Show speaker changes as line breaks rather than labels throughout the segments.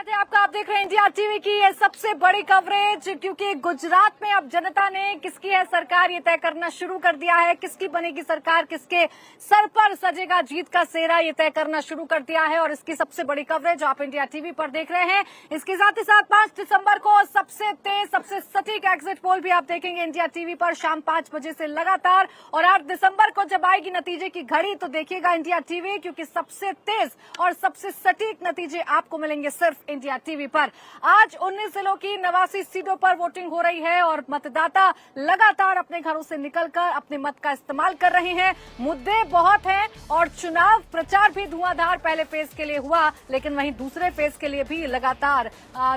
स्वागत है आपका। आप देख रहे हैं इंडिया टीवी की ये सबसे बड़ी कवरेज, क्योंकि गुजरात में अब जनता ने किसकी है सरकार ये तय करना शुरू कर दिया है। किसकी बनेगी सरकार, किसके सर पर सजेगा जीत का सेहरा, ये तय करना शुरू कर दिया है। और इसकी सबसे बड़ी कवरेज आप इंडिया टीवी पर देख रहे हैं। इसके साथ ही साथ 5 दिसंबर को सबसे तेज, सबसे सटीक एग्जिट पोल भी आप देखेंगे इंडिया टीवी पर शाम 5 बजे से लगातार। और 8 दिसंबर को जब आएगी नतीजे की घड़ी तो देखिएगा इंडिया टीवी, क्योंकि सबसे तेज और सबसे सटीक नतीजे आपको मिलेंगे सिर्फ इंडिया टीवी पर। आज 19 जिलों की 89 सीटों पर वोटिंग हो रही है और मतदाता लगातार अपने घरों से निकलकर अपने मत का इस्तेमाल कर रहे हैं। मुद्दे बहुत हैं और चुनाव प्रचार भी धुआंधार पहले फेज के लिए हुआ, लेकिन वहीं दूसरे फेज के लिए भी लगातार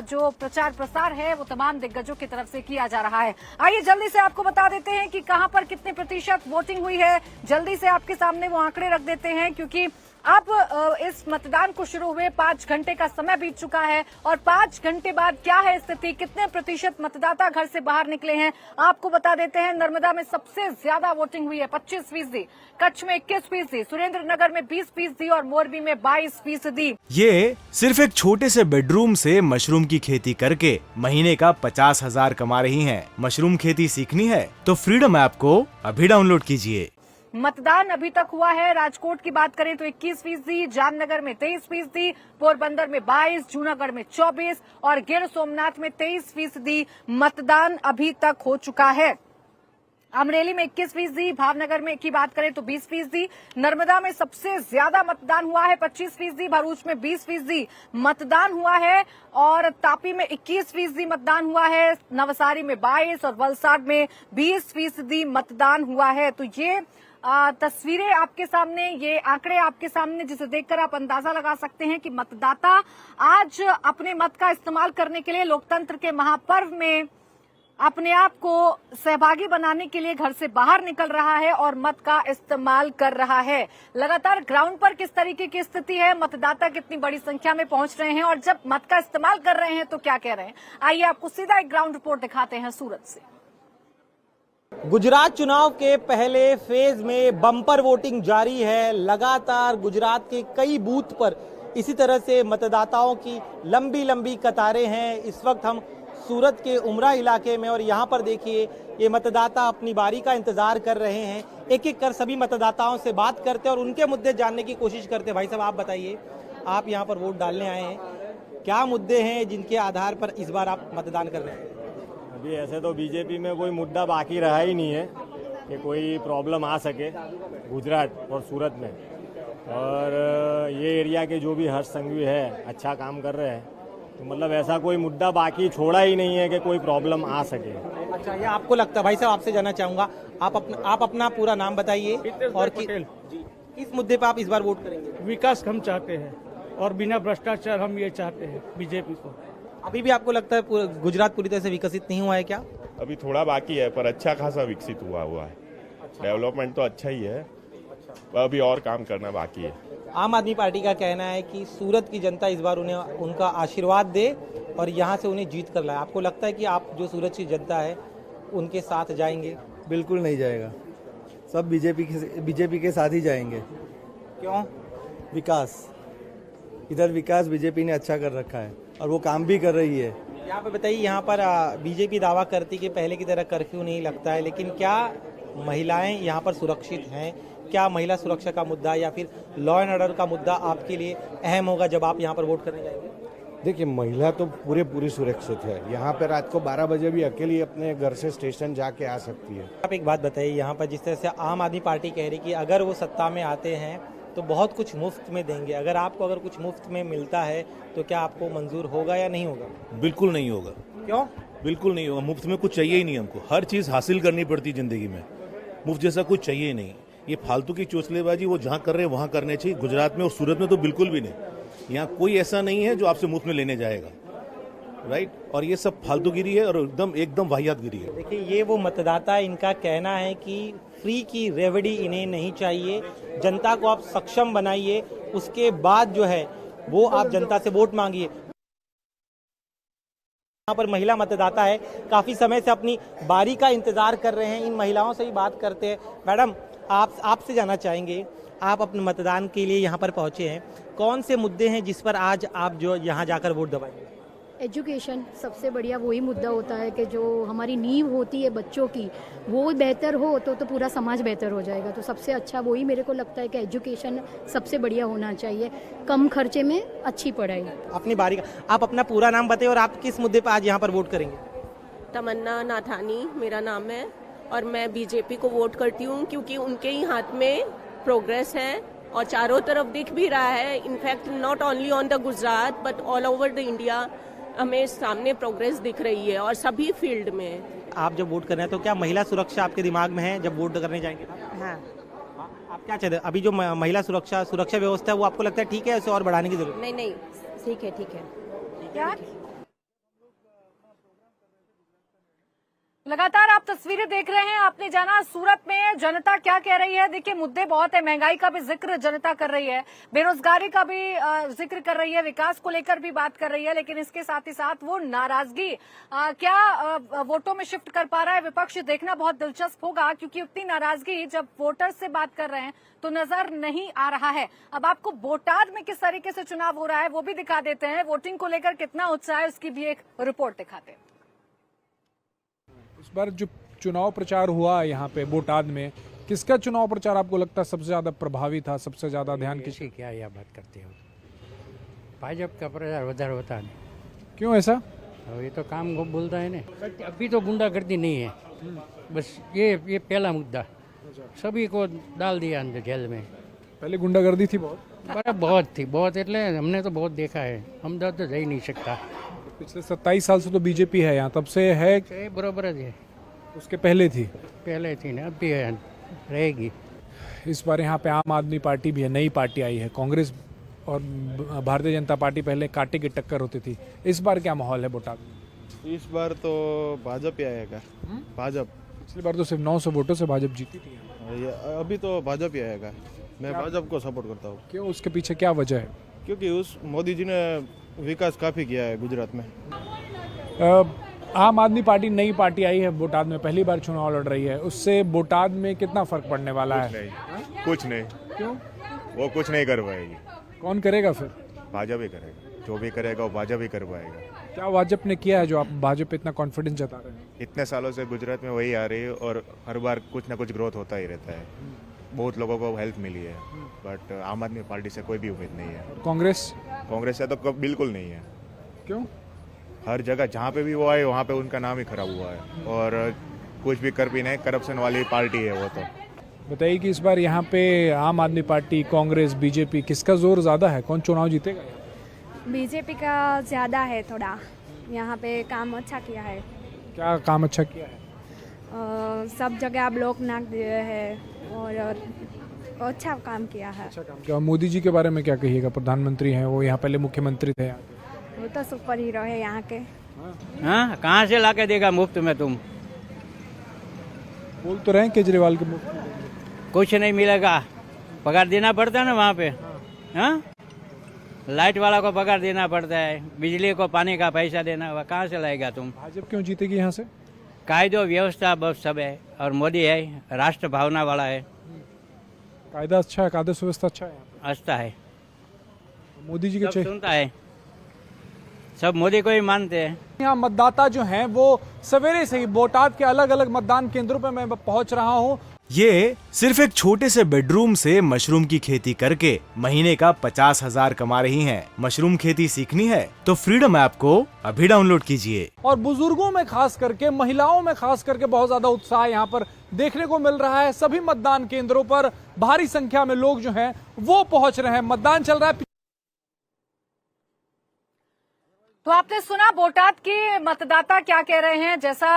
जो प्रचार प्रसार है वो तमाम दिग्गजों की तरफ से किया जा रहा है। आइए जल्दी से आपको बता देते हैं कि कहां पर कितने प्रतिशत वोटिंग हुई है। जल्दी से आपके सामने वो आंकड़े रख देते हैं, क्योंकि अब इस मतदान को शुरू हुए 5 घंटे का समय बीत चुका है और 5 घंटे बाद क्या है स्थिति, कितने प्रतिशत मतदाता घर से बाहर निकले हैं आपको बता देते हैं। नर्मदा में सबसे ज्यादा वोटिंग हुई है 25%, कच्छ में 21%, सुरेंद्रनगर में 20% और मोरबी में 22%।
ये सिर्फ एक छोटे से बेडरूम से मशरूम की खेती करके महीने का 50,000 कमा रही हैं। मशरूम खेती सीखनी है तो फ्रीडम ऐप को अभी डाउनलोड कीजिए।
मतदान अभी तक हुआ है, राजकोट की बात करें तो 21%, जामनगर में 23%, पोरबंदर में 22%, जूनागढ़ में 24% और गिर सोमनाथ में 23% मतदान अभी तक हो चुका है। अमरेली में 21%, भावनगर में की बात करें तो 20%, नर्मदा में सबसे ज्यादा मतदान हुआ है 25%, भरूच में 20% मतदान हुआ है और तापी में 21% मतदान हुआ है, नवसारी में 22% और वलसाड में 20% मतदान हुआ है। तो ये तस्वीरें आपके सामने, ये आंकड़े आपके सामने, जिसे देखकर आप अंदाजा लगा सकते हैं कि मतदाता आज अपने मत का इस्तेमाल करने के लिए लोकतंत्र के महापर्व में अपने आप को सहभागी बनाने के लिए घर से बाहर निकल रहा है और मत का इस्तेमाल कर रहा है। लगातार ग्राउंड पर किस तरीके की स्थिति है, मतदाता कितनी बड़ी संख्या में पहुंच रहे हैं और जब मत का इस्तेमाल कर रहे हैं तो क्या कह रहे हैं, आइए आपको सीधा एक ग्राउंड रिपोर्ट दिखाते हैं सूरत से।
गुजरात चुनाव के पहले फेज में बम्पर वोटिंग जारी है। लगातार गुजरात के कई बूथ पर इसी तरह से मतदाताओं की लंबी लंबी कतारें हैं। इस वक्त हम सूरत के उमरा इलाके में और यहाँ पर देखिए ये मतदाता अपनी बारी का इंतजार कर रहे हैं। एक एक कर सभी मतदाताओं से बात करते हैं और उनके मुद्दे जानने की कोशिश करते हैं। भाई साहब, आप बताइए, आप यहाँ पर वोट डालने आए हैं, क्या मुद्दे हैं जिनके आधार पर इस बार आप मतदान कर रहे हैं?
अभी ऐसे तो बीजेपी में कोई मुद्दा बाकी रहा ही नहीं है कि कोई प्रॉब्लम आ सके गुजरात और सूरत में। और ये एरिया के जो भी हर्ष संघवी है अच्छा काम कर रहे हैं, तो मतलब ऐसा कोई मुद्दा बाकी छोड़ा ही नहीं है कि कोई प्रॉब्लम आ सके।
अच्छा, ये आपको लगता है? भाई साहब, आपसे जानना चाहूंगा, आप अपना पूरा नाम बताइए और किस मुद्दे पर आप इस बार वोट करेंगे?
विकास हम चाहते हैं और बिना भ्रष्टाचार हम ये चाहते हैं बीजेपी को।
अभी भी आपको लगता है गुजरात पूरी तरह से विकसित नहीं हुआ है क्या?
अभी थोड़ा बाकी है पर अच्छा खासा विकसित हुआ है। डेवलपमेंट तो अच्छा ही है, पर अभी और काम करना बाकी है।
आम आदमी पार्टी का कहना है कि सूरत की जनता इस बार उन्हें उनका आशीर्वाद दे और यहाँ से उन्हें जीत कर लाए। आपको लगता है कि आप जो सूरत की जनता है उनके साथ जाएंगे?
बिल्कुल नहीं जाएगा, सब बीजेपी के साथ ही जाएंगे।
क्यों?
विकास, इधर विकास बीजेपी ने अच्छा कर रखा है और वो काम भी कर रही है।
यहाँ पे बताइए, यहाँ पर बीजेपी दावा करती कि पहले की तरह कर्फ्यू नहीं लगता है, लेकिन क्या महिलाएं यहाँ पर सुरक्षित हैं? क्या महिला सुरक्षा का मुद्दा या फिर लॉ एंड ऑर्डर का मुद्दा आपके लिए अहम होगा जब आप यहाँ पर वोट करने जाएंगे?
देखिए, महिला तो पूरी सुरक्षित है। यहाँ पे रात को 12 बजे भी अकेली अपने घर से स्टेशन जाके आ सकती है।
आप एक बात बताइए, यहाँ पर जिस तरह से आम आदमी पार्टी कह रही कि अगर वो सत्ता में आते हैं तो बहुत कुछ मुफ्त में देंगे, अगर कुछ मुफ्त में मिलता है तो क्या आपको मंजूर होगा या नहीं होगा?
बिल्कुल नहीं होगा।
क्यों?
बिल्कुल नहीं होगा, मुफ्त में कुछ चाहिए ही नहीं हमको। हर चीज हासिल करनी पड़ती जिंदगी में, मुफ्त जैसा कुछ चाहिए नहीं। ये फालतू की चोचलेबाजी वो जहाँ कर रहे हैं वहाँ करने चाहिए। गुजरात में और सूरत में तो बिल्कुल भी नहीं। यहाँ कोई ऐसा नहीं है जो आपसे मुफ्त में लेने जाएगा, राइट? और ये सब फालतूगिरी है और एकदम वाहियातगिरी है।
देखिए, ये वो मतदाता, इनका कहना है कि फ्री की रेवड़ी इन्हें नहीं चाहिए। जनता को आप सक्षम बनाइए, उसके बाद जो है वो आप जनता से वोट मांगिए। यहाँ पर महिला मतदाता है, काफी समय से अपनी बारी का इंतजार कर रहे हैं। इन महिलाओं से ही बात करते हैं। मैडम, आपसे जानना चाहेंगे, आप अपने मतदान के लिए यहाँ पर पहुँचे हैं, कौन से मुद्दे हैं जिस पर आज आप जो यहाँ जाकर वोट दबाएंगे?
एजुकेशन सबसे बढ़िया वही मुद्दा होता है कि जो हमारी नींव होती है बच्चों की वो बेहतर हो तो पूरा समाज बेहतर हो जाएगा। तो सबसे अच्छा वही मेरे को लगता है कि एजुकेशन सबसे बढ़िया होना चाहिए, कम खर्चे में अच्छी पढ़ाई।
अपनी बारी का आप अपना पूरा नाम बताइए और आप किस मुद्दे पर आज यहाँ पर वोट करेंगे?
तमन्ना नाथानी मेरा नाम है और मैं बीजेपी को वोट करती हूँ क्योंकि उनके ही हाथ में प्रोग्रेस है और चारों तरफ दिख भी रहा है। In fact not only on the Gujarat but all over the India हमें सामने प्रोग्रेस दिख रही है और सभी फील्ड में।
आप जब वोट कर रहे हैं तो क्या महिला सुरक्षा आपके दिमाग में है जब वोट करने जाएंगे?
हाँ।
आप क्या चाहते हैं अभी जो महिला सुरक्षा व्यवस्था है वो आपको लगता है ठीक है, उसे और बढ़ाने की जरूरत?
नहीं ठीक है
क्या लगातार आप तस्वीरें देख रहे हैं। आपने जाना सूरत में जनता क्या कह रही है। देखिए मुद्दे बहुत है, महंगाई का भी जिक्र जनता कर रही है, बेरोजगारी का भी जिक्र कर रही है, विकास को लेकर भी बात कर रही है, लेकिन इसके साथ ही साथ वो नाराजगी क्या वोटों में शिफ्ट कर पा रहा है विपक्ष, देखना बहुत दिलचस्प होगा क्योंकि उतनी नाराजगी जब वोटर से बात कर रहे हैं तो नजर नहीं आ रहा है। अब आपको बोटाद में किस तरीके से चुनाव हो रहा है वो भी दिखा देते हैं, वोटिंग को लेकर कितना उत्साह है उसकी भी एक रिपोर्ट दिखाते हैं।
इस बार जो चुनाव प्रचार हुआ यहाँ पे बोटाद में, किसका चुनाव प्रचार आपको लगता है सबसे ज्यादा प्रभावी था, सबसे ज्यादा ध्यान किसी?
क्या यह बात करते हो, भाजपा का प्रचार વધારે होता नहीं।
क्यों ऐसा?
ये तो काम को बोलता है ना, अभी तो गुंडागर्दी नहीं है, बस ये पहला मुद्दा, सभी को डाल दिया अंदर जेल में।
पहले गुंडागर्दी थी
बहुत थी, बहुत એટલે हमने तो बहुत देखा है, हम तो जा ही नहीं सकता।
पिछले 27 साल से तो बीजेपी है यहाँ, तब से है
बराबर है,
उसके पहले थी
ना, अब भी है, रहेगी।
इस बार यहाँ पे आम आदमी पार्टी भी है, नई पार्टी आई है, कांग्रेस और भारतीय जनता पार्टी पहले कांटे की टक्कर होती थी। इस बार क्या माहौल है बोटाद में?
इस बार तो भाजपा ही आएगा। भाजपा
पिछली बार तो सिर्फ 900 वोटों से भाजपा जीती थी।
अभी तो भाजपा ही आएगा। मैं भाजपा को सपोर्ट करता हूँ।
क्यों, उसके पीछे क्या वजह है?
क्योंकि उस मोदी जी ने विकास काफी किया है गुजरात में।
आम आदमी पार्टी नई पार्टी आई है बोटाद में, पहली बार चुनाव लड़ रही है, उससे बोटाद में कितना फर्क पड़ने वाला है?
कुछ नहीं।
क्यों?
वो कुछ नहीं कर पाएगी।
कौन करेगा फिर?
भाजपा ही करेगा, जो भी करेगा वो भाजपा ही कर पाएगा।
क्या भाजपा ने किया है जो आप भाजपा पे इतना कॉन्फिडेंस जता रहे हैं?
इतने सालों से गुजरात में वही आ रही है और हर बार कुछ ना कुछ ग्रोथ होता ही रहता है। बहुत लोगों को हेल्प मिली है, बट आम आदमी पार्टी से कोई भी उम्मीद नहीं है। कांग्रेस से तो बिल्कुल नहीं है।
क्यों?
हर जगह जहाँ पे भी वो आए वहाँ पे उनका नाम ही खराब हुआ है और कुछ भी कर भी नहीं, करप्शन वाली पार्टी है वो। तो
बताइए कि इस बार यहाँ पे आम आदमी पार्टी, कांग्रेस, बीजेपी, किसका जोर ज्यादा है? कौन चुनाव जीतेगा?
बीजेपी का ज्यादा है थोड़ा, यहाँ पे काम अच्छा किया है।
क्या काम अच्छा किया है?
सब जगह ब्लॉक नाक दिए है और अच्छा काम किया है।
अच्छा काम किया। मोदी जी के बारे में क्या कहिएगा? प्रधानमंत्री हैं वो, यहाँ पहले मुख्यमंत्री थे।
वो तो सुपर हीरो है यहाँ के।
हाँ, कहाँ से लाके देगा मुफ्त में? तुम
बोल तो रहे हैं केजरीवाल के मुफ्त में
कुछ नहीं मिलेगा, पगार देना पड़ता है ना वहाँ पे। हाँ, लाइट वाला को पगार देना पड़ता है, बिजली को पानी का पैसा देना, वह कहाँ से लाएगा तुम?
भाजपा क्यों जीतेगी यहाँ से?
कायदो व्यवस्था बहुत सब है और मोदी है, राष्ट्र भावना वाला है।
कायदा अच्छा है, कायदा व्यवस्था अच्छा है,
अच्छा है,
मोदी जी
सब
के
सुनता है, सब मोदी को ही मानते हैं।
यहाँ मतदाता जो हैं वो सवेरे से ही बोटाद के अलग अलग मतदान केंद्रों पर मैं पहुंच रहा हूँ।
ये सिर्फ एक छोटे से बेडरूम से मशरूम की खेती करके महीने का 50,000 कमा रही हैं। मशरूम खेती सीखनी है तो फ्रीडम ऐप को अभी डाउनलोड कीजिए।
और बुजुर्गों में खास करके, महिलाओं में खास करके बहुत ज्यादा उत्साह यहाँ पर देखने को मिल रहा है। सभी मतदान केंद्रों पर भारी संख्या में लोग जो हैं वो पहुंच रहे हैं, मतदान चल रहा है।
तो आपने सुना बोटाद के मतदाता क्या कह रहे हैं। जैसा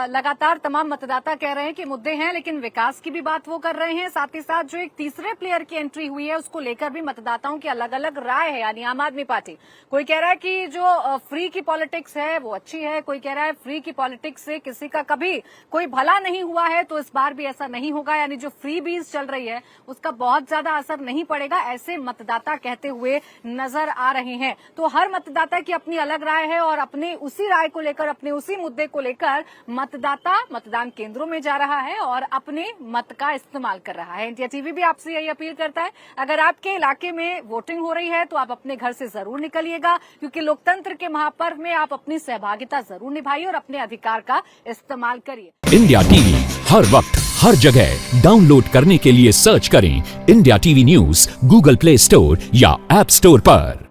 लगातार तमाम मतदाता कह रहे हैं कि मुद्दे हैं, लेकिन विकास की भी बात वो कर रहे हैं। साथ ही साथ जो एक तीसरे प्लेयर की एंट्री हुई है उसको लेकर भी मतदाताओं की अलग अलग राय है। यानी आम आदमी पार्टी, कोई कह रहा है कि जो फ्री की पॉलिटिक्स है वो अच्छी है, कोई कह रहा है फ्री की पॉलिटिक्स से किसी का कभी कोई भला नहीं हुआ है तो इस बार भी ऐसा नहीं होगा। यानी जो फ्री बीज चल रही है उसका बहुत ज्यादा असर नहीं पड़ेगा, ऐसे मतदाता कहते हुए नजर आ रहे हैं। तो हर मतदाता की अपनी अलग राय है और अपनी उसी राय को लेकर, अपने उसी मुद्दे को लेकर मतदाता मतदान केंद्रों में जा रहा है और अपने मत का इस्तेमाल कर रहा है। इंडिया टीवी भी आपसे यही अपील करता है, अगर आपके इलाके में वोटिंग हो रही है तो आप अपने घर से जरूर निकलिएगा, क्योंकि लोकतंत्र के महापर्व में आप अपनी सहभागिता जरूर निभाइए और अपने अधिकार का इस्तेमाल करिए।
इंडिया टीवी हर वक्त हर जगह डाउनलोड करने के लिए सर्च करें India TV news Google play store या ऐप स्टोर पर।